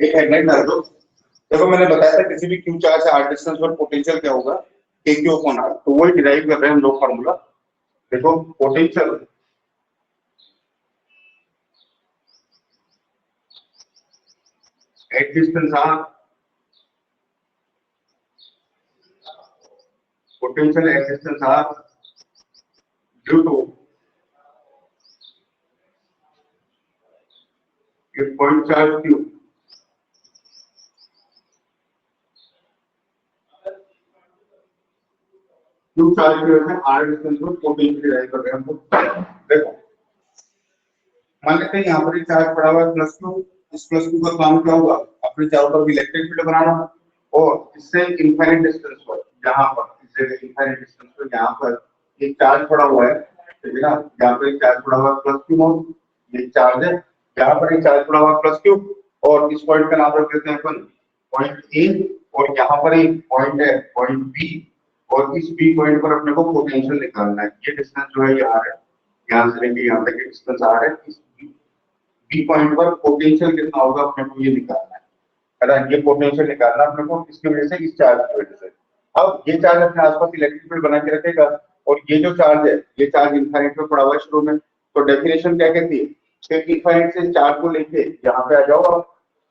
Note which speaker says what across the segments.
Speaker 1: एक हेडलाइन डाल दो। देखो मैंने बताया था किसी भी क्यू चार्ज से आर डिस्टेंस पर पोटेंशियल क्या होगा, के क्यू अपॉन आर। तो वही डिराइव कर रहे हैं हम लोग फार्मूला। देखो potential at distance R, potential at distance R due to a point charge q। Q charge की वजह से आर डिस्टेंस पर पोटेंशियल डिराइव कर रहे हैं हम लोग। देखो मान लेते हैं यहाँ पर एक चार्ज पड़ा हुआ है प्लस क्यू। इस प्लस क्यू का काम क्या होगा, अपने चारों तरफ इलेक्ट्रिक फील्ड बनाना, और इससे इनफाइनाइट डिस्टेंस पर यहाँ पर इससे इनफाइनाइट डिस्टेंस पर यहाँ पर एक चार्ज पड़ा हुआ है, ठीक है ना। यहाँ पर एक चार्ज पड़ा हुआ है प्लस क्यू नॉट, ये चार्ज है। यहाँ पर एक चार्ज पड़ा हुआ है प्लस क्यू, और इस पॉइंट का नाम रख देते हैं अपन पॉइंट ए, और यहाँ पर एक पॉइंट है पॉइंट बी, और इस बी पॉइंट पर अपने को पोटेंशियल निकालना है। ये डिस्टेंस जो है यहाँ है, यहाँ से लेके यहाँ तक डिस्टेंस आ रहा है। इस बी पॉइंट पर पोटेंशियल कितना होगा अपने को ये निकालना है ना। ये पोटेंशियल निकालना अपने को किसकी वजह से, इस चार्ज की वजह से। अब ये चार्ज अपने आसपास इलेक्ट्रिक फील्ड बना के रखेगा, और ये जो चार्ज है ये चार्ज इनफाइनाइट में पड़ा हुआ है शुरू में। तो डेफिनेशन क्या कहती है कि इनफाइनाइट से चार्ज को लेके यहाँ पे आ जाओ आप,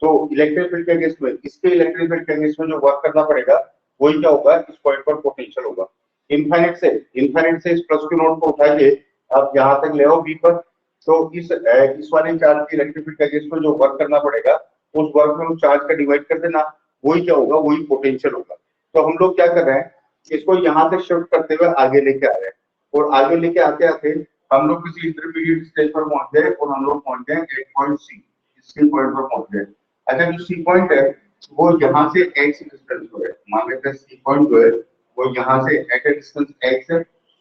Speaker 1: तो इलेक्ट्रिक फील्ड के अगेंस्ट में, इसके इलेक्ट्रिक फील्ड के अगेंस्ट में जो वर्क करना पड़ेगा वही क्या होगा, इस पॉइंट पर पोटेंशियल होगा। इनफाइनाइट से इस प्लस क्यू नोट को उठाइए आप यहाँ तक ले आओ बी पर, तो इस वाले चार्ज की इलेक्ट्रिक फील्ड के अगेंस्ट में जो वर्क करना पड़ेगा उस वर्क में उस चार्ज का डिवाइड कर देना, वही क्या होगा, वही पोटेंशियल होगा। तो हम लोग क्या कर रहे हैं, इसको यहाँ से शिफ्ट करते हुए आगे लेके आ रहे हैं, और आगे लेके आते आते हम लोग किसी इंटरमीडिएट स्टेज पर पहुंच गए, और हम लोग पहुंच गए एक पॉइंट सी, इसी पॉइंट पर पहुंच गए। अच्छा जो सी पॉइंट है वो यहाँ से एक्स डिस्टेंस पर है, मान लेते हैं सी पॉइंट जो है वो यहाँ से एट ए डिस्टेंस एक्स है,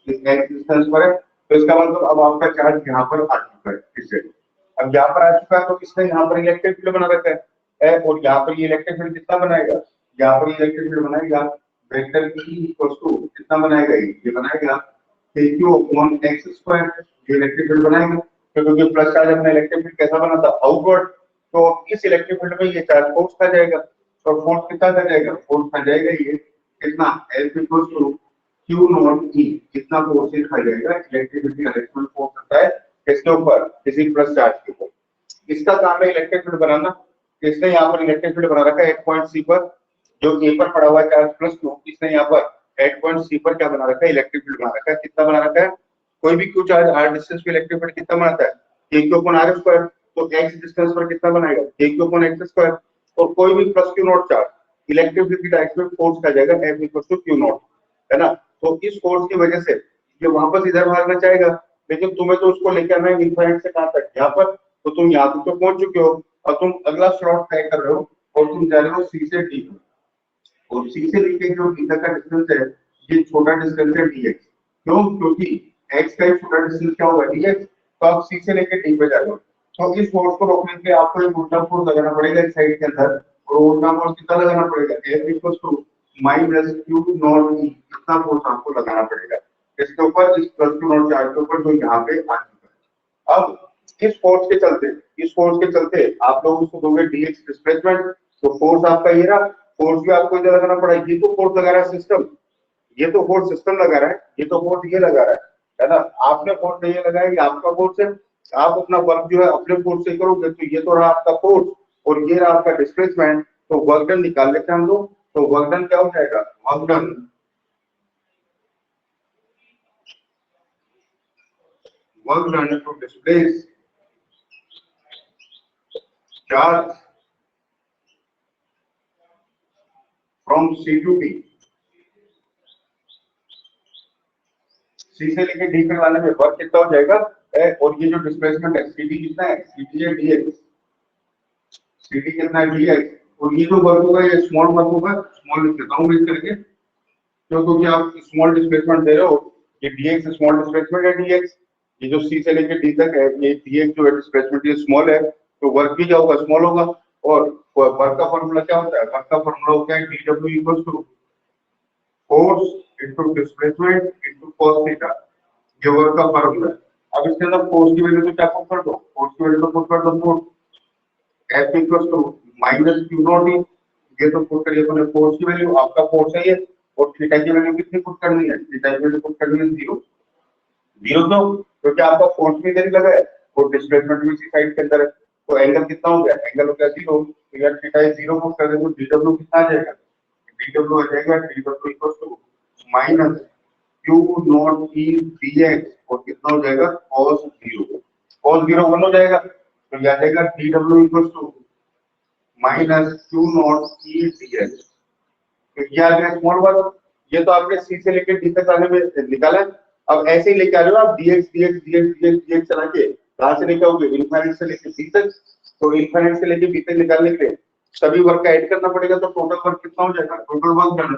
Speaker 1: इस एक्स डिस्टेंस पर है। तो इसका मतलब अब आपका चार्ज यहाँ पर आ चुका है, इससे अब यहाँ पर आ चुका है, तो इसने यहाँ पर इलेक्ट्रिक फील्ड बना रखा है, और यहाँ पर ये इलेक्ट्रिक फील्ड कितना बनाएगा, यहाँ पर इलेक्ट्रिक फील्ड बनाएगा वेक्टर ई इक्वल्स टू कितना बनाएगा, ये बनाएगा q अपॉन x स्क्वायर, ये इलेक्ट्रिक फील्ड बनाएगा। क्योंकि प्लस चार्ज अपना इलेक्ट्रिक फील्ड कैसा बना था, आउटवर्ड, तो इस इलेक्ट्रिक फील्ड में ये चार्ज फोर्स खा जाएगा, तो फोर्स कितना खा जाएगा, फोर्स खा जाएगा ये कितना F equals to q nought e, कितना फोर्स ये खा जाएगा, इलेक्ट्रिक फील्ड का इलेक्ट्रिक फोर्स होता है किसके ऊपर, किसी प्लस चार्ज के ऊपर। इसका काम है इलेक्ट्रिक फील्ड बनाना। इसने यहाँ पर इलेक्ट्रिक फील्ड बना रखा है एक पॉइंट सी पर, जो ए पर पड़ा हुआ है चार्ज प्लस क्यू, इसने यहाँ पर एट पॉइंट सी पर क्या बना रखा है, इलेक्ट्रिक फील्ड बना रखा है। कितना बना रखा है, कोई भी क्यू चार्ज आर डिस्टेंस पे इलेक्ट्रिक फील्ड कितना बनाता है, के क्यू अपॉन आर स्क्वायर। तो एक्स डिस्टेंस पर कितना बनाएगा, के क्यू अपॉन एक्स स्क्वायर। और कोई भी plus Q nought charge electric field की डायरेक्शन में फोर्स का जाएगा F equal to Q nought, है ना। तो इस फोर्स की वजह से ये वापस इधर भागना चाहेगा, लेकिन तुम्हें तो उसको लेकर आना है इनफाइनाइट से कहां तक, यहाँ पर। तो तुम यहाँ तक तो पहुंच चुके हो, और तुम अगला स्लॉट तय कर रहे हो, और तुम जा रहे हो सी से डी पर, और सी से लेके जो डी तक का डिस्टेंस है ये छोटा डिस्टेंस है dx। क्यों, क्योंकि x का एक छोटा डिस्टेंस क्या होगा dx। तो आप सी से लेके डी पे जा रहे हो, तो इस फोर्स को रोकने के लिए आपको एक उल्टा फोर्स लगाना पड़ेगा इस साइड के अंदर, और उल्टा फोर्स कितना लगाना पड़ेगा, F equals to minus q nought e, कितना फोर्स आपको लगाना पड़ेगा इसके ऊपर, इस प्लस q नॉट चार्ज के ऊपर जो यहाँ पे आ चुका है। अब इस फोर्स के चलते आप लोग उसको दोगे dx डिस्प्लेसमेंट, तो फोर्स आपका ये रहा, फोर्स भी आपको इधर लगाना पड़ा। ये तो फोर्स लगा रहा है सिस्टम, ये तो फोर्स सिस्टम लगा रहा है, ये तो फोर्स ये लगा रहा है ना। आपने फोर्स नहीं लगाया, ये आपका फोर्स है। आप अपना वर्क जो है अपने फोर्स से करोगे, तो ये तो रहा आपका फोर्स, और ये रहा आपका डिस्प्लेसमेंट। तो वर्क डन निकाल लेते हैं हम लोग। तो वर्क डन क्या हो जाएगा, work done to displace charge from C to D, C से लेके डी तक लाने में वर्क कितना हो जाएगा, और ये जो डिस्प्लेसमेंट है CD कितना है, CD है dx, CD कितना है dx, और ये जो वर्क होगा ये स्मॉल वर्क होगा, स्मॉल लिख देता हूं इस करके, क्योंकि आप स्मॉल डिस्प्लेसमेंट दे रहे हो, ये dx स्मॉल डिस्प्लेसमेंट है dx, ये जो C से लेके D तक है ये dx जो है डिस्प्लेसमेंट ये स्मॉल है, तो वर्क भी क्या होगा, स्मॉल होगा। और वर्क का फार्मूला क्या होता है, वर्क का फार्मूला होता है dw equals to force into displacement into cos theta, ये वर्क का फार्मूला है। अब इसके अंदर फोर्स की वैल्यू तो क्या पुट कर दो, फोर्स की वैल्यू तो पुट कर दो force F equals to minus Q not E, ये तो पुट करिए अपने फोर्स की वैल्यू, आपका फोर्स है ये, और थीटा की वैल्यू कितनी पुट करनी है, थीटा की वैल्यू पुट करनी है 0। 0 क्यों? क्योंकि आपका फोर्स भी इधर ही लगा है और डिस्प्लेसमेंट भी इसी साइड के अंदर है, तो एंगल कितना हो गया, एंगल हो गया 0। तो यार थीटा 0 पुट कर दे तो डीडब्ल्यू कितना आ जाएगा, डीडब्ल्यू आ जाएगा DW equal to minus Q not E DX, और कितना हो जाएगा cos 0, cos 0 1 हो जाएगा, तो याद आएगा DW equal to minus Q not E DX. तो ये आ गया स्मॉल वन, ये तो आपने सी से लेकर डी तक आने में निकाला है। अब ऐसे ही लेके आ रहे हो आप dx dx dx dx dx चला के, कहां से लेके आओगे, इनफाइनाइट से लेके बी तक, तो इनफाइनाइट से लेके बी तक निकालने के लिए सभी वर्क का ऐड करना पड़ेगा, तो टोटल वर्क कितना हो जाएगा, total work done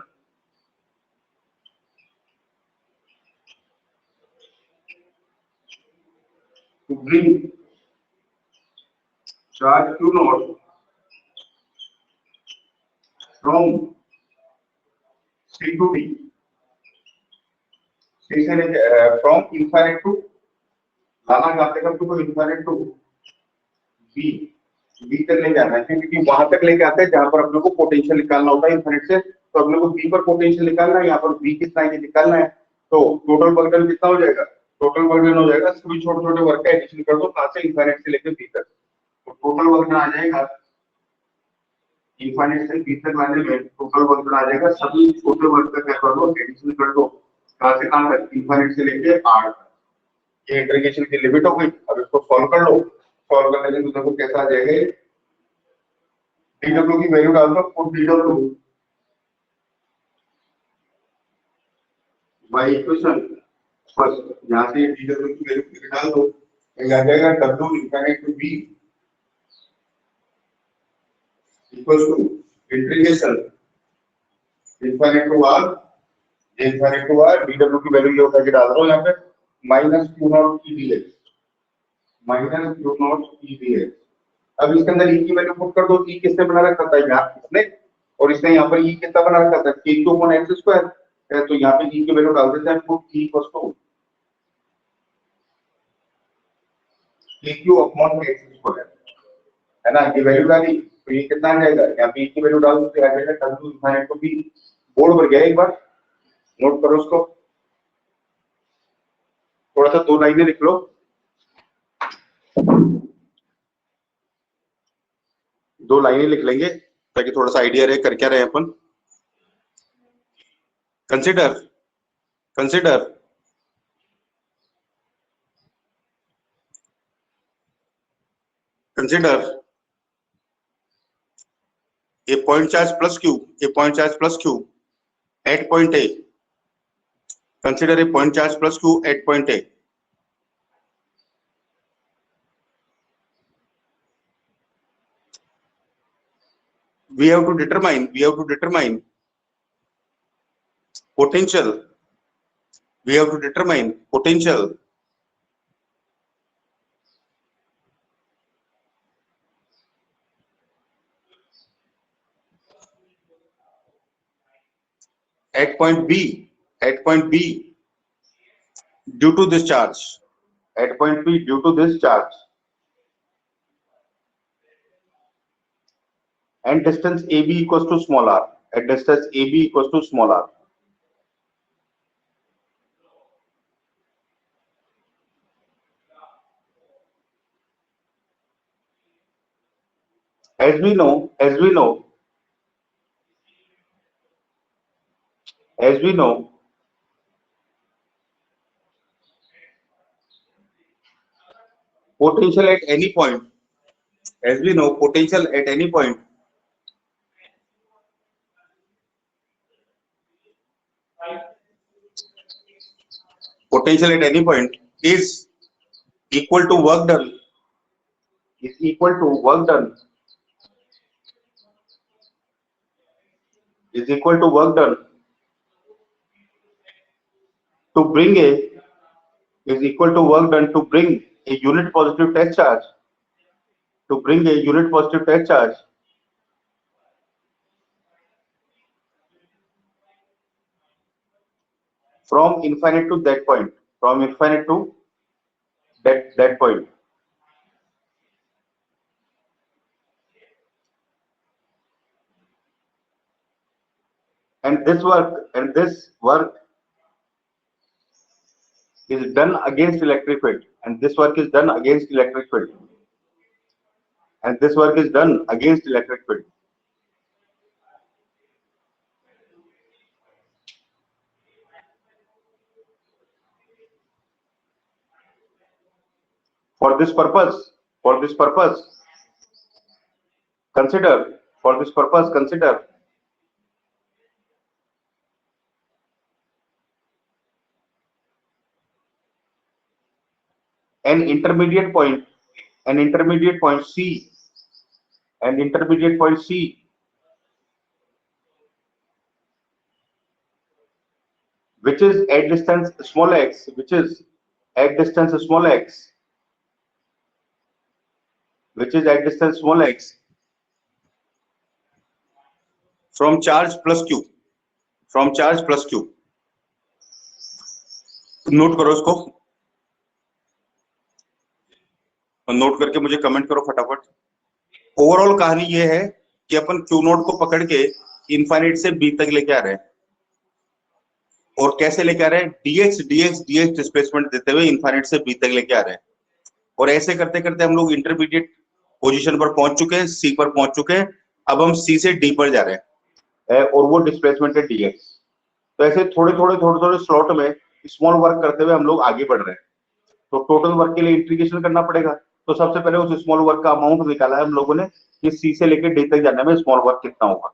Speaker 1: to bring charge q naught from c to d, c से लेके from infinite to लाना चाहते हैं तो infinite to b, b तक लेके आना है, क्योंकि वहां तक लेके आते हैं जहां पर अपने को पोटेंशियल निकालना होता है इनफिनिट से, तो अपने को b पर पोटेंशियल निकालना है, यहाँ पर b कितना है ये निकालना है, तो टोटल वर्क डन कितना हो जाएगा, टोटल वर्क डन हो जाएगा, सभी छोटे छोटे वर्क का एडिशन कर दो कहां से, इनफिनिट से लेके b तक, तो टोटल वर्क डन आ जाएगा इनफाइनाइट से बी तक लाने में टोटल वर्क डन आ जाएगा, सभी छोटे वर्क का क्या कर दो, एडिशन कर दो कहां से कहां तक, इनफाइनाइट से लेके r तक। ये इंटीग्रेशन की लिमिट हो गई, अब इसको सॉल्व कर लो, सॉल्व करने से देखो कैसा आ जाएगा, डीडब्ल्यू की वैल्यू डाल दो, put DW by equation first, यहां से डीडब्ल्यू की वैल्यू डाल दो, ये आ जाएगा w infinite to b equals to integration infinite to r, infinite to r, DW की वैल्यू ये होकर डाल रहा हूं यहां पे minus Q not E dx, minus Q not E dx। अब इसके अंदर e की वैल्यू पुट कर दो, e किसने बना रखा था, यहाँ इसने, और इसने यहाँ पर e कितना बना रखा था, k Q upon x square, तो यहाँ पे e की वैल्यू डाल देते हैं, put e equals to k Q upon x square, है ना, ये वैल्यू डाली तो ये कितना आ जाएगा, यहाँ पे e की वैल्यू डाल दो तो आ जाएगा w infinite to b। Board पर गया एक बार नोट करो उसको, थोड़ा सा 2 लाइनें लिख लो, 2 लाइनें लिख लेंगे ताकि थोड़ा सा आइडिया रहे कर क्या रहे अपन। Consider consider consider a point charge plus q, a point charge plus q at point a, consider a point charge plus q at point a, we have to determine potential, we have to determine potential at point b, at point b due to this charge, at point b due to this charge, and distance ab equals to small r, at distance ab equals to small r. As we know, potential at any point, as we know, potential at any point is equal to work done, is equal to work done, is equal to work done to bring a, is equal to work done to bring a unit positive test charge, to bring a unit positive test charge from infinite to that point, from infinite to that point. and this work is done against electric field, and this work is done against electric field, and this work is done against electric field. For this purpose, consider, for this purpose, consider an intermediate point C, an intermediate point C, which is at distance small x, which is at distance small x, which is at distance small x from charge plus q, from charge plus q. Note करो इसको, note करके मुझे comment करो फटाफट। Overall कहानी ये है कि अपन क्यू नोट को पकड़ के इनफाइनाइट से बी तक लेके आ रहे हैं, और कैसे लेके आ रहे हैं, dx डिस्प्लेसमेंट देते हुए इनफाइनाइट से बी तक लेके आ रहे हैं, और ऐसे करते करते हम लोग इंटरमीडिएट पोजीशन पर पहुंच चुके हैं, सी पर पहुंच चुके हैं। अब हम सी से डी पर जा रहे हैं, और वो डिस्प्लेसमेंट है dx। तो ऐसे थोड़े थोड़े स्लॉट में स्मॉल वर्क करते हुए हम लोग आगे बढ़ रहे हैं। तो टोटल वर्क के लिए इंटीग्रेशन करना पड़ेगा। तो सबसे पहले उस स्मॉल वर्क का अमाउंट निकाला है हम लोगों ने कि सी से लेकर डी तक जाने में स्मॉल वर्क कितना होगा।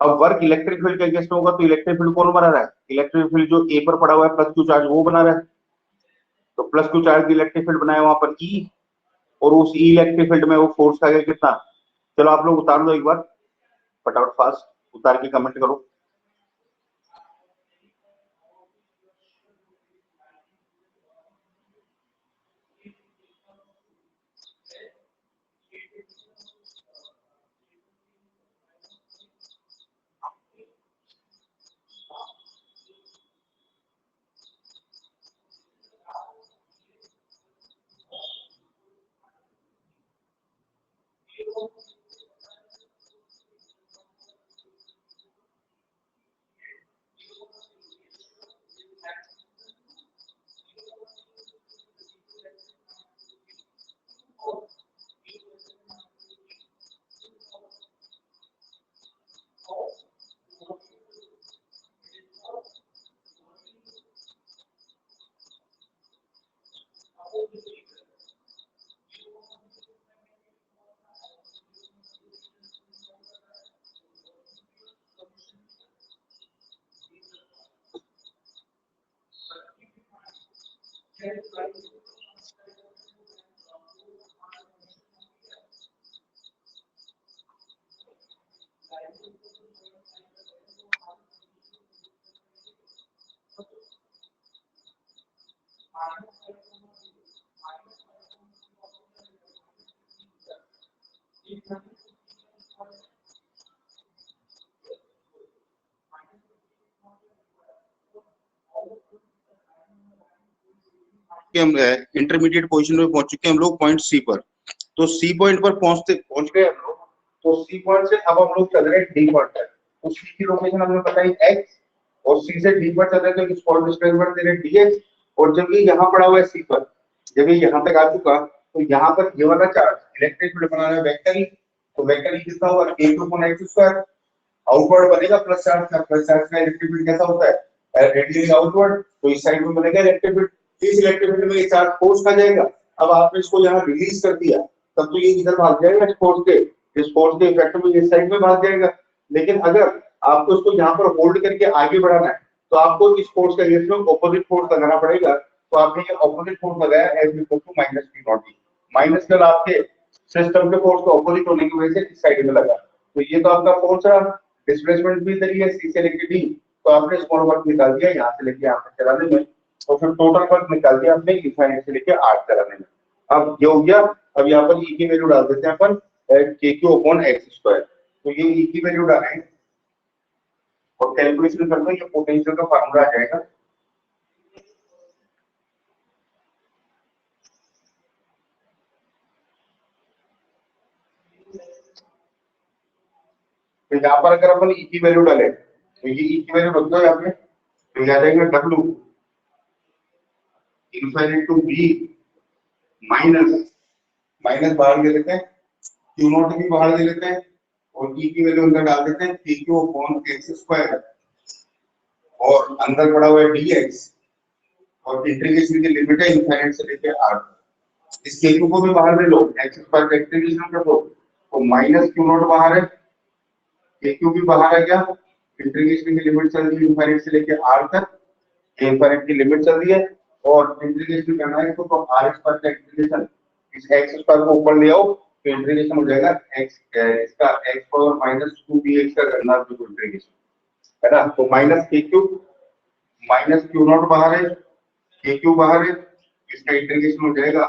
Speaker 1: अब वर्क इलेक्ट्रिक फील्ड के अगेंस्ट में होगा, तो इलेक्ट्रिक फील्ड कौन बना रहा है, इलेक्ट्रिक फील्ड जो ए पर पड़ा हुआ है प्लस क्यू चार्ज वो बना रहा है। तो plus Q charge electric field बनाया वहां पर ई, और उस ई इलेक्ट्रिक फील्ड में वो फोर्स का कितना। चलो आप लोग उतार दो एक बार फटाफट, फास्ट उतार के कमेंट करो। हम इंटरमीडिएट पोजीशन में पहुंच चुके हैं हम लोग पॉइंट सी पर। तो सी पॉइंट पर पहुंच गए हम लोग। तो सी पॉइंट से अब हम लोग चल रहे हैं डी पॉइंट तक। तो सी की लोकेशन हमने बताई x, और सी से डी पर चल रहे हैं तो स्पॉट डिस्प्लेसमेंट दे रहे dx, और जब ये यहाँ पड़ा हुआ है सी पर, जब ये यहाँ तक आ चुका तो यहाँ पर ये वाला चार्ज इलेक्ट्रिक फील्ड बना रहा है वेक्टर ई। तो वेक्टर ई कितना होगा, a/x²। आउटवर्ड बनेगा प्लस चार्ज का, प्लस चार्ज का इलेक्ट्रिक फील्ड कैसा होता है, रेडियली आउटवर्ड। तो इस साइड में बनेगा इलेक्ट्रिक फील्ड, इस इलेक्ट्रिक फील्ड में ये चार्ज फोर्स का जाएगा। अब आपने इसको यहाँ रिलीज कर दिया तब तो ये इधर भाग जाएगा फोर्स के, इस फोर्स के इफेक्ट में इस साइड में भाग जाएगा। लेकिन अगर आपको इसको यहाँ पर होल्ड करके आगे बढ़ाना है तो आपको इस फोर्स के अगेंस्ट में ऑपोजिट फोर्स लगाना पड़ेगा। तो आपने ये ऑपोजिट फोर्स लगाया F = -P0T। माइनस का आपके सिस्टम के फोर्स को ऑपोजिट होने की वजह से इस साइड में लगा। तो ये तो आपका फोर्स है, डिस्प्लेसमेंट भी इधर ही है सी से लेके डी। तो आपने स्मॉल वर्क निकाल दिया यहाँ से लेके यहाँ तक चलाने में, और फिर टोटल वर्क निकाल दिया आपने इनफाइनाइट से लेके आर चलाने में। अब ये हो गया। अब यहाँ पर ई की वैल्यू डाल देते हैं अपन kq/x²। तो ये ई की वैल्यू डालें और कैलकुलेशन करते हैं, ये पोटेंशियल का फार्मूला आ जाएगा। तो यहाँ पर अगर अपन ई की वैल्यू डालें तो ये ई की वैल्यू रख दो यहाँ पे, तो आ जाएगा W infinite to B minus बाहर ले लेते हैं, क्यू नॉट भी बाहर ले लेते हैं और ई की वैल्यू अंदर डाल देते हैं के क्यू अपॉन एक्स स्क्वायर और अंदर पड़ा हुआ है dx और इंटीग्रेशन की लिमिट है इनफाइनाइट से लेके r। इस के क्यू को भी बाहर ले लो, एक्स स्क्वायर का इंटीग्रेशन कर दो तो माइनस क्यू नॉट बाहर है, के क्यू भी बाहर है, क्या इंटीग्रेशन की लिमिट चल रही है इनफाइनाइट से लेके r तक, इनफाइनाइट की लिमिट चल रही है और इंटीग्रेशन करना है तो r स्क्वायर का इंटीग्रेशन इस x स्क्वायर को ऊपर ले आओ तो इंटीग्रेशन हो जाएगा x इसका x पावर -2bx का करना है तो इंटीग्रेशन है ना। तो minus K Q minus Q not बाहर है, के क्यू बाहर है, इसका इंटीग्रेशन हो जाएगा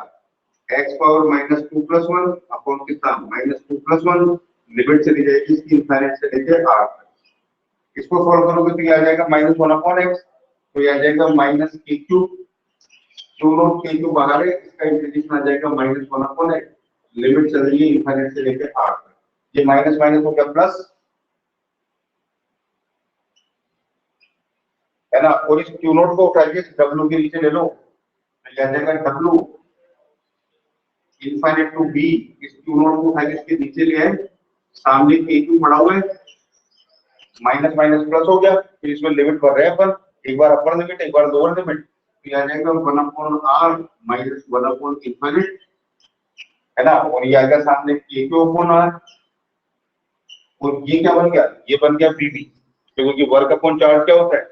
Speaker 1: x पावर -2 + 1 अपॉन कितना -2 + 1 लिमिट चली जाएगी इसकी इनफाइनाइट से लेके r तक। इसको सॉल्व करोगे तो ये आ जाएगा -1/x, तो ये आ जाएगा minus K Q, Q not के क्यू बाहर है, इसका इंटीग्रेशन आ जाएगा -1/x, लिमिट चल रही है इनफाइनाइट से लेके r तक। ये माइनस माइनस हो गया प्लस, है ना। और इस क्यू नॉट को उठाइए डब्ल्यू के नीचे ले लो तो आ जाएगा डब्ल्यू इनफाइनाइट टू बी, इस क्यू नॉट को उठाइए इसके नीचे ले आए, सामने के क्यू पड़ा हुआ है, माइनस माइनस प्लस हो गया, फिर इसमें लिमिट भर रहे हैं अपन, एक बार अपर लिमिट एक बार लोअर लिमिट, तो आ जाएगा 1/r माइनस 1/, इनफाइनाइट, है ना। और ये आएगा सामने के क्यू अपॉन r और ये क्या बन गया, ये बन गया बीबी, क्योंकि वर्क अपॉन चार्ज क्या होता है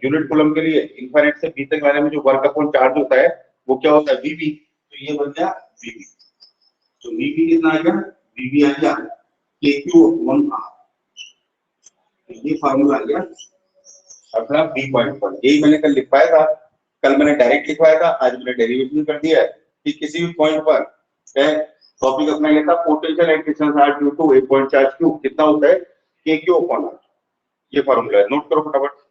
Speaker 1: यूनिट कूलम के लिए इनफाइनाइट से बी तक लाने में जो वर्क अपॉन चार्ज होता है वो क्या होता है बीबी, तो ये बन गया बीबी। तो बीबी कितना आएगा, बीबी आ गया के क्यू अपॉन r, ये फार्मूला आ गया अपना बी पॉइंट पर। यही मैंने कल लिख पाया था, कल मैंने डायरेक्ट लिखवाया था, आज मैंने डेरिवेशन कर दिया है कि किसी भी पॉइंट पर टॉपिक अपना लेता potential at distance r due to a point charge q कितना होता है के क्यू अपॉन r, ये फार्मूला है, नोट करो फटाफट।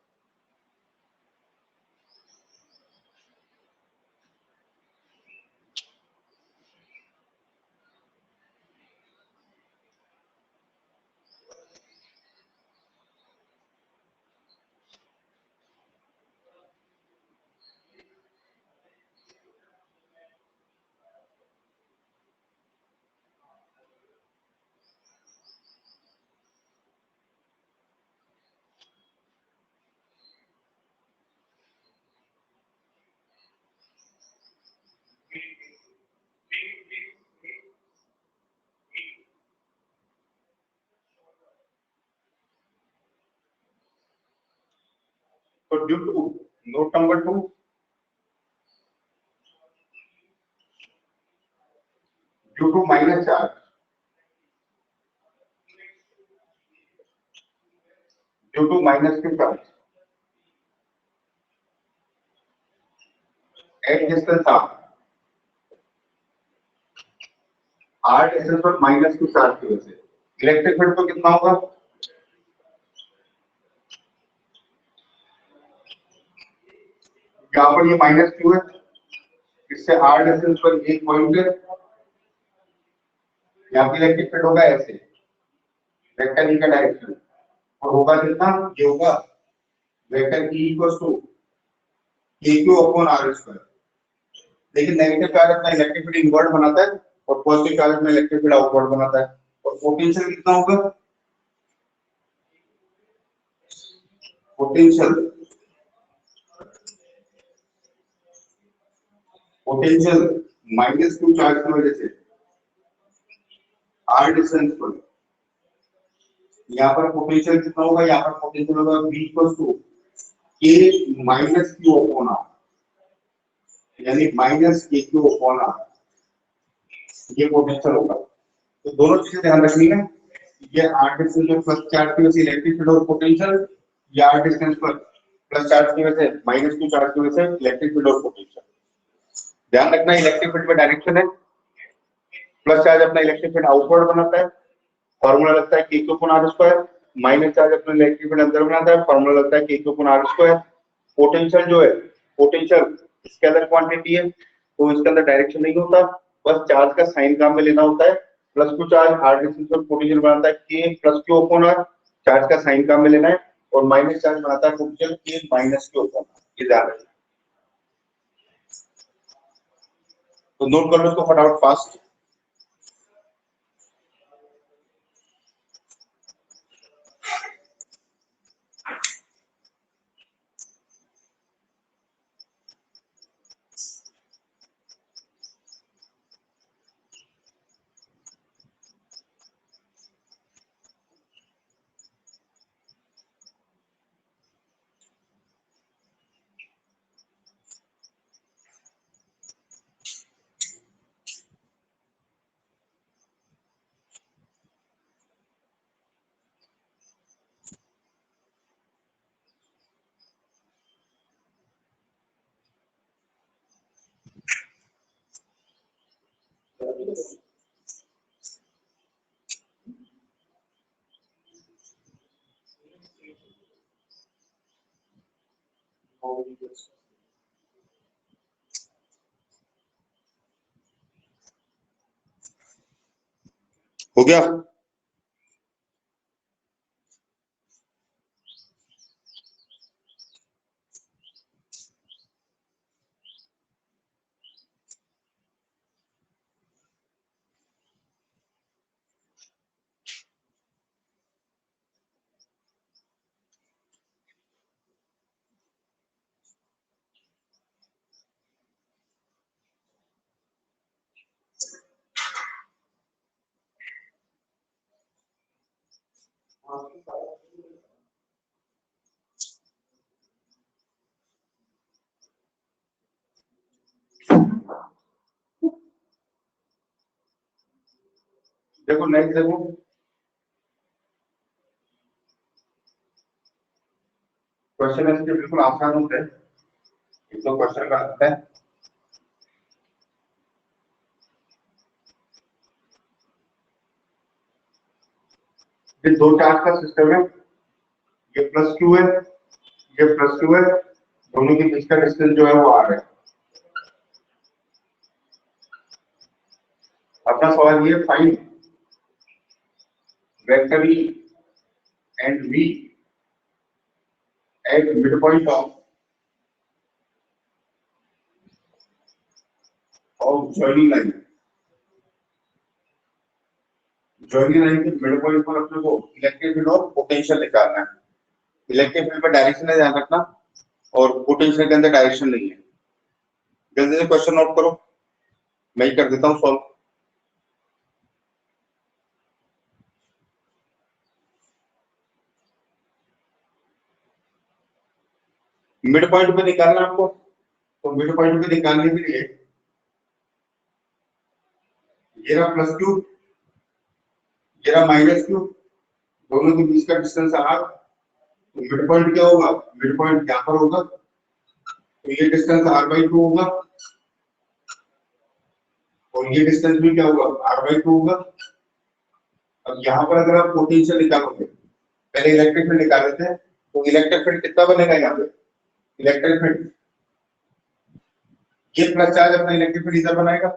Speaker 1: तो due to note number 2, due to minus charge, due to minus के charge at distance r distance पर माइनस के चार्ज की वजह से इलेक्ट्रिक फील्ड तो कितना होगा, यहाँ पर ये माइनस क्यू है, इससे r डिस्टेंस पर एक पॉइंट है, यहाँ पे इलेक्ट्रिक फील्ड होगा ऐसे वेक्टर ई का डायरेक्शन और होगा कितना, ये होगा वेक्टर ई इक्वल्स टू के क्यू अपॉन r स्क्वायर। लेकिन नेगेटिव चार्ज अपना इलेक्ट्रिक फील्ड इनवर्ट बनाता है और पॉजिटिव चार्ज अपना इलेक्ट्रिक फील्ड आउटवर्ट बनाता है। और पोटेंशियल कितना होगा, potential potential minus Q charge की वजह से r डिस्टेंस पर यहाँ पर पोटेंशियल कितना होगा, यहाँ पर पोटेंशियल होगा v equals to k minus Q upon r, यानी minus K Q upon r, ये पोटेंशियल होगा। तो दोनों चीजें ध्यान रखनी है, ये r डिस्टेंस पर प्लस चार्ज की वजह से इलेक्ट्रिक फील्ड और पोटेंशियल, या r डिस्टेंस पर प्लस चार्ज की वजह से माइनस क्यू चार्ज की वजह से इलेक्ट्रिक फील्ड और पोटेंशियल। ध्यान रखना इलेक्ट्रिक फील्ड में डायरेक्शन है, प्लस चार्ज अपना इलेक्ट्रिक फील्ड आउटवर्ड बनाता है, फार्मूला लगता है के Q upon r square, minus charge अपना इलेक्ट्रिक फील्ड अंदर बनाता है, फार्मूला लगता है के Q upon r square. Potential जो है, पोटेंशियल स्केलर क्वांटिटी है तो इसके अंदर डायरेक्शन नहीं होता, बस चार्ज का साइन काम में लेना होता है, plus Q charge r distance पर पोटेंशियल बनाता है k plus Q upon r, charge का साइन काम में लेना है और माइनस चार्ज बनाता है पोटेंशियल के माइनस के ऊपर, ये ध्यान रखना। तो नोट कर लो इसको फटाफट फास्ट। हो गया? देखो नेक्स्ट देखो, क्वेश्चन ऐसे बिल्कुल आसान होते हैं, एक दो क्वेश्चन का सकते हैं। ये दो चार्ज का सिस्टम है, ये प्लस क्यू है, ये प्लस क्यू है, दोनों के बीच का डिस्टेंस जो है वो आर है। अपना सवाल ये find vector E and V at mid point of joining line. Joining line के मिड पॉइंट पर अपने को इलेक्ट्रिक फील्ड और पोटेंशियल निकालना है। इलेक्ट्रिक फील्ड पर डायरेक्शन है, ध्यान रखना, और पोटेंशियल के अंदर डायरेक्शन नहीं है। जल्दी से क्वेश्चन नोट करो, मैं ही कर देता हूँ सॉल्व। मिड पॉइंट पे निकालना आपको, तो मिड पॉइंट पे निकालने के लिए ये रहा प्लस क्यू, ये रहा माइनस क्यू, दोनों के बीच का डिस्टेंस आर। तो मिड पॉइंट क्या होगा, मिड पॉइंट यहाँ पर होगा, तो ये डिस्टेंस आर बाई टू होगा, और ये डिस्टेंस भी क्या होगा, आर बाई टू होगा। अब यहाँ पर अगर आप पोटेंशियल निकालोगे, पहले इलेक्ट्रिक फील्ड निकाल लेते हैं, तो इलेक्ट्रिक फील्ड कितना बनेगा यहाँ पे, इलेक्ट्रिक फील्ड ये प्लस चार्ज अपना इलेक्ट्रिक फील्ड इधर बनाएगा,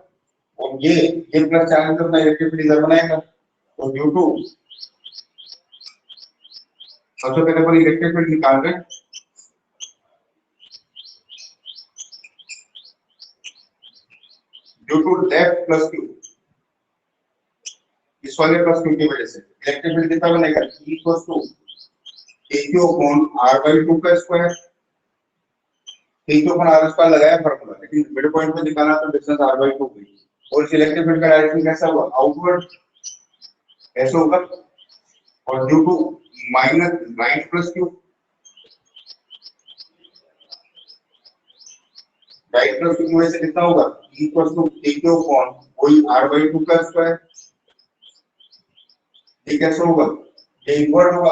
Speaker 1: और ये प्लस चार्ज अपना इलेक्ट्रिक फील्ड इधर बनाएगा। तो ड्यू टू, सबसे पहले अपन इलेक्ट्रिक फील्ड निकाल रहे हैं, due to left plus Q, इस वाले प्लस क्यू की वजह से इलेक्ट्रिक फील्ड कितना बनेगा, E equals to AQ upon R by 2 का square. AQ upon R square लगाया फॉर्मूला, लेकिन मिड पॉइंट पे निकालना तो डिस्टेंस R बाई 2 की, और इस इलेक्ट्रिक फील्ड का डायरेक्शन कैसा होगा, आउटवर्ड ऐसे होगा, और due to minus right plus Q, right plus Q की वजह से कितना होगा, E equals to AQ upon वही R बाई 2 का स्क्वायर। ये कैसे होगा, ये इनवर्ट होगा।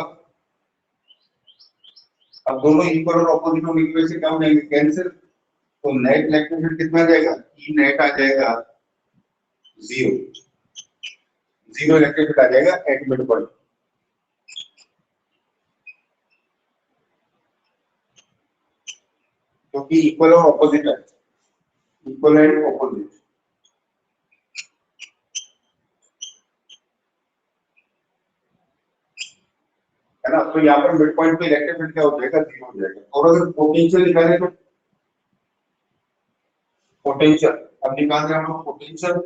Speaker 1: अब दोनों इक्वल और ऑपोजिट होने की वजह से क्या हो जाएंगे, कैंसिल। तो नेट इलेक्ट्रिक फील्ड कितना आ जाएगा, ई नेट आ जाएगा जीरो, जीरो इलेक्ट्रिक फील्ड आ जाएगा एट मिड पॉइंट। क्योंकि इक्वल और ऑपोजिट है, इक्वल एंड ऑपोजिट। है ना। तो यहाँ पर मिड पॉइंट पे इलेक्ट्रिक फील्ड क्या हो जाएगा, 0 हो जाएगा। और अगर पोटेंशियल निकाले तो पोटेंशियल, अब निकाल रहे हैं हम लोग पोटेंशियल।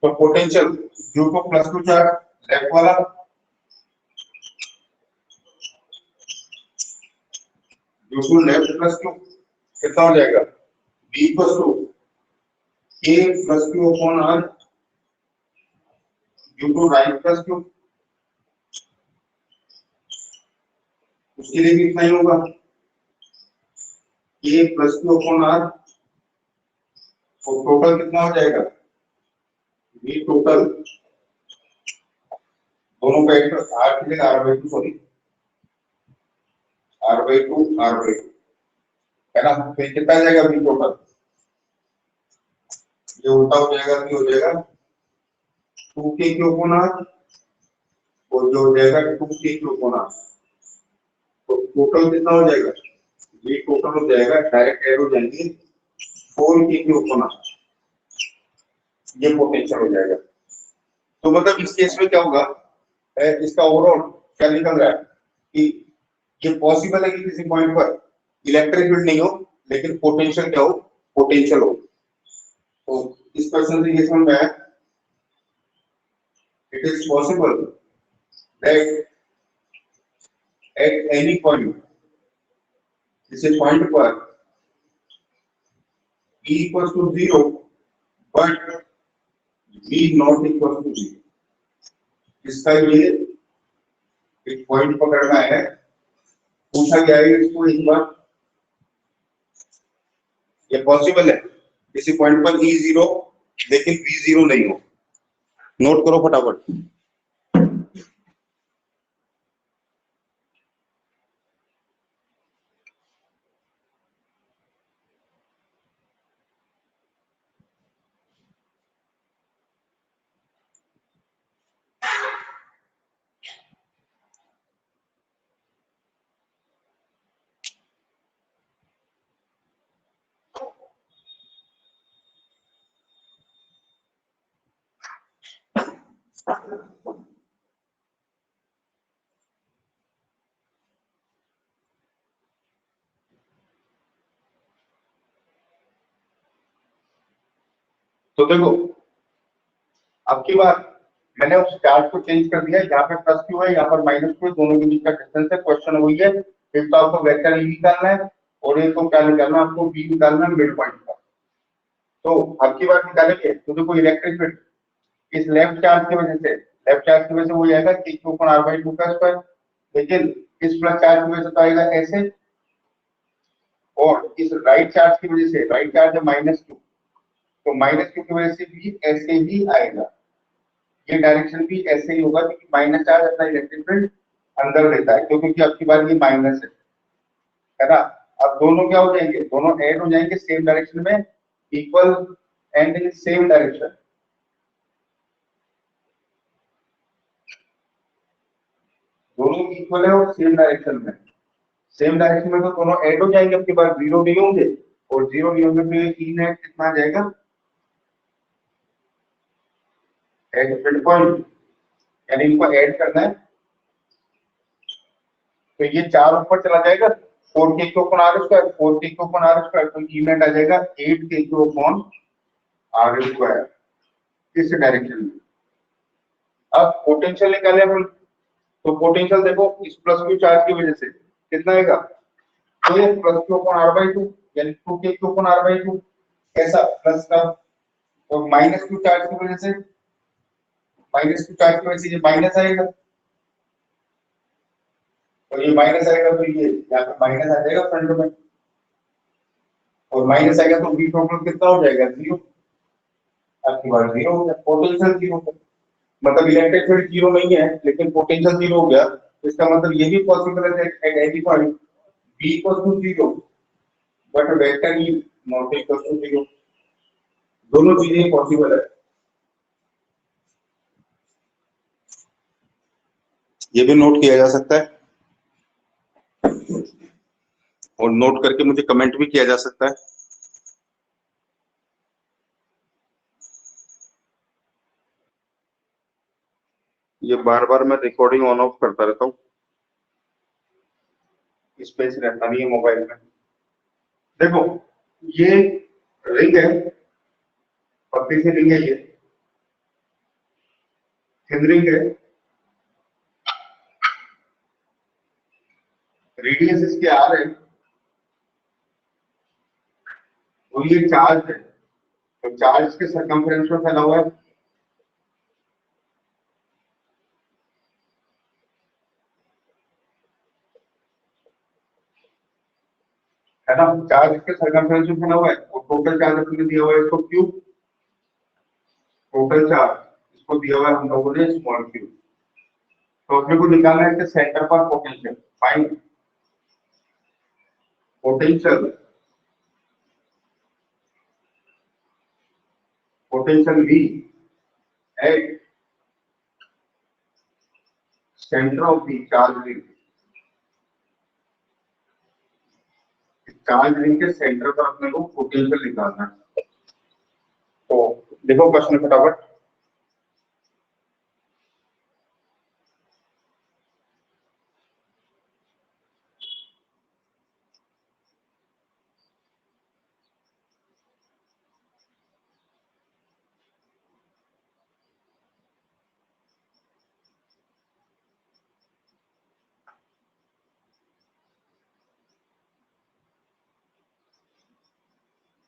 Speaker 1: तो potential due to plus two charge left वाला, due to left plus two कितना हो जाएगा, V equal to a plus Q upon r due to right plus q, उसके लिए भी इतना ही होगा, a plus Q upon r. तो टोटल कितना हो जाएगा, बी टोटल दोनों का एक आर की जगह R by two, sorry R by two है ना। फिर कितना आ जाएगा बी टोटल, ये उल्टा हो जाएगा, बी हो जाएगा 2k क्यू अपॉन आर और जो हो जाएगा 2k क्यू अपॉन आर। तो टोटल कितना हो जाएगा, बी टोटल हो जाएगा, डायरेक्ट एरो जाएंगे 4k क्यू अपॉन आर, ये पोटेंशियल हो जाएगा। तो मतलब इस केस में क्या होगा, इसका ओवरऑल क्या निकल रहा है कि ये पॉसिबल है कि किसी पॉइंट पर इलेक्ट्रिक फील्ड नहीं हो लेकिन पोटेंशियल क्या हो, पोटेंशियल हो। तो इस क्वेश्चन से ये समझ में आया, it is possible that at any point, किसी पॉइंट पर E equals to 0 but V not equals to 0, इसका ये एक पॉइंट पकड़ना है। पूछा गया है इसको एक बार, ये पॉसिबल है किसी पॉइंट पर E 0 लेकिन V 0 नहीं हो। नोट करो फटाफट। तो देखो अब की बार मैंने उस चार्ज को चेंज कर दिया, यहाँ पे प्लस क्यू है, यहाँ पर माइनस क्यू है, दोनों के बीच का डिस्टेंस है। क्वेश्चन वही है, एक तो आपको वेक्टर ई निकालना है और एक तो क्या निकालना है, आपको बी निकालना है मिड पॉइंट का। तो अब की बार निकालेंगे तो देखो इलेक्ट्रिक फील्ड इस लेफ्ट चार्ज की वजह से, लेफ्ट चार्ज की वजह से वो जाएगा K Q upon R by two का स्क्वायर, लेकिन इस प्लस चार्ज की वजह से तो आएगा ऐसे, और इस राइट चार्ज की वजह से, राइट चार्ज है माइनस क्यू, तो माइनस क्यू की वजह से भी ऐसे ही आएगा। ये डायरेक्शन भी ऐसे ही होगा क्योंकि माइनस चार्ज अपना इलेक्ट्रिक फील्ड अंदर लेता है, क्योंकि आपकी बार ये माइनस है ना। अब दोनों क्या हो जाएंगे, दोनों ऐड हो जाएंगे सेम डायरेक्शन में, equal and in same direction. दोनों इक्वल है और सेम डायरेक्शन में, सेम डायरेक्शन में तो दोनों ऐड हो जाएंगे, आपके पास जीरो नहीं होंगे, और जीरो नहीं होंगे तो ये ई नेट कितना आ जाएगा, एट मिड पॉइंट, यानी इनको ऐड करना है। तो ये चार ऊपर चला जाएगा, 4k के ऊपर आर स्क्वायर, 4k के ऊपर आर स्क्वायर, तो ई नेट आ जाएगा 8k के ऊपर आर स्क्वायर इस डायरेक्शन में। अब पोटेंशियल निकाले अपन, तो पोटेंशियल देखो इस प्लस क्यू चार्ज की वजह से कितना आएगा, तो ये plus Q upon R by two, यानी 2k Q upon R by two, ऐसा प्लस का, और माइनस क्यू चार्ज की वजह से, माइनस क्यू चार्ज की वजह से ये माइनस आएगा, और ये माइनस आएगा तो ये यहाँ पे माइनस आ जाएगा फ्रंट में, और माइनस आएगा तो बी टोटल कितना हो जाएगा, जीरो। आपकी बार जीरो हो गया, पोटेंशियल जीरो हो गया, मतलब इलेक्ट्रिक फील्ड जीरो नहीं है लेकिन पोटेंशियल जीरो हो गया। तो इसका मतलब ये भी पॉसिबल है at any point B equal to zero but vector E not equal to zero. दोनों चीजें पॉसिबल है, ये भी नोट किया जा सकता है और नोट करके मुझे कमेंट भी किया जा सकता है। ये बार बार मैं रिकॉर्डिंग ऑन ऑफ करता रहता हूँ, स्पेस रहता नहीं है मोबाइल में। देखो ये रिंग है, पतली सी रिंग है, ये थिन रिंग है, रेडियस इसके आर है, और ये चार्ज है, तो चार्ज के सरकमफ्रेंस में फैला हुआ है ना, चार्ज के सरकमफ्रेंस में फैला हुआ है, और टोटल चार्ज अपने दिया हुआ है इसको क्यू, टोटल चार्ज इसको दिया हुआ है हम लोगों ने स्मॉल क्यू। तो अपने को निकालना है कि सेंटर पर potential, find potential, potential V at centre of the charge ring, charge ring के सेंटर पर अपने को पोटेंशियल निकालना है। तो देखो क्वेश्चन फटाफट,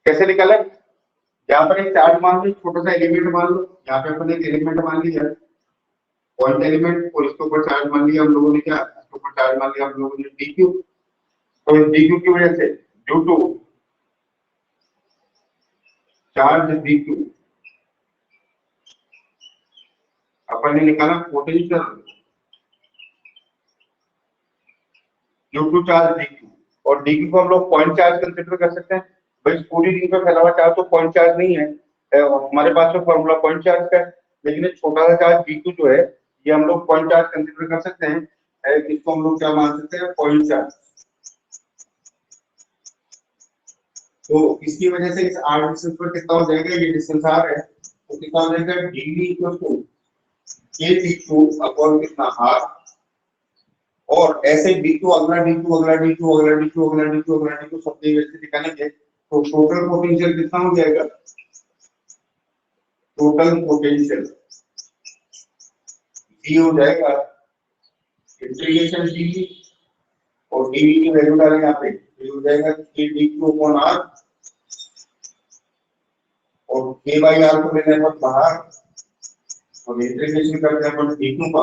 Speaker 1: कैसे निकाले? यहाँ पर एक चार्ज मान लो, छोटा सा एलिमेंट मान लो, यहाँ पे अपन एक एलिमेंट मान लिया, पॉइंट एलिमेंट, और इसके ऊपर चार्ज मान लिया हम लोगों ने, क्या इसके ऊपर चार्ज मान लिया हम लोगों ने dq। तो इस dq की वजह से ड्यू टू चार्ज dq अपन ने निकाला potential due to charge dq, और dq को हम लोग पॉइंट चार्ज कंसीडर कर सकते हैं। भाई पूरी रिंग पे फैला हुआ चार्ज तो पॉइंट चार्ज नहीं है, हमारे पास में फॉर्मूला पॉइंट चार्ज का है, लेकिन एक छोटा सा चार्ज dq जो है ये हम लोग पॉइंट चार्ज कंसीडर कर सकते हैं, इसको हम लोग क्या मान सकते हैं, पॉइंट चार्ज। तो इसकी वजह से इस r डिस्टेंस पर कितना हो जाएगा, ये डिस्टेंस r है, तो कितना हो जाएगा dv equal to k dq upon कितना r, और ऐसे dq अगला dq अगला dq अगला dq अगला dq अगला dq सब वैसे निकालेंगे, तो टोटल पोटेंशियल कितना हो जाएगा, टोटल पोटेंशियल V हो जाएगा इंटीग्रेशन dv, और dv की वैल्यू डालें यहाँ पे, ये हो जाएगा k dq अपॉन r, और k by r को लेने पर बाहर, और इंटीग्रेशन करते हैं अपन dq का,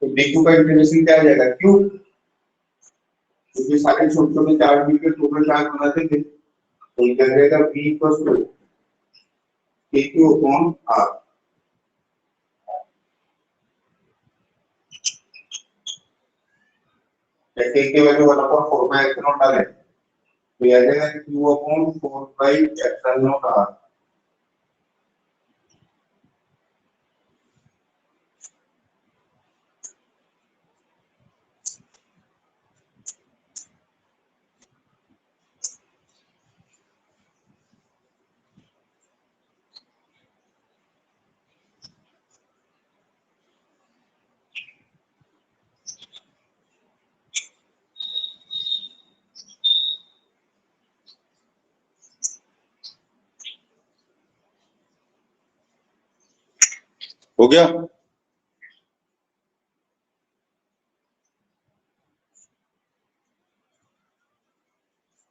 Speaker 1: तो dq का इंटीग्रेशन क्या आ जाएगा q, क्योंकि सारे छोटे छोटे चार्ज मिलकर टोटल चार्ज बनाते थे, तो ये क्या रहेगा v equal to kq upon r। k की वैल्यू 1/4 by epsilon डालें, तो ये आ जाएगा q upon 4 by epsilon r। हो गया।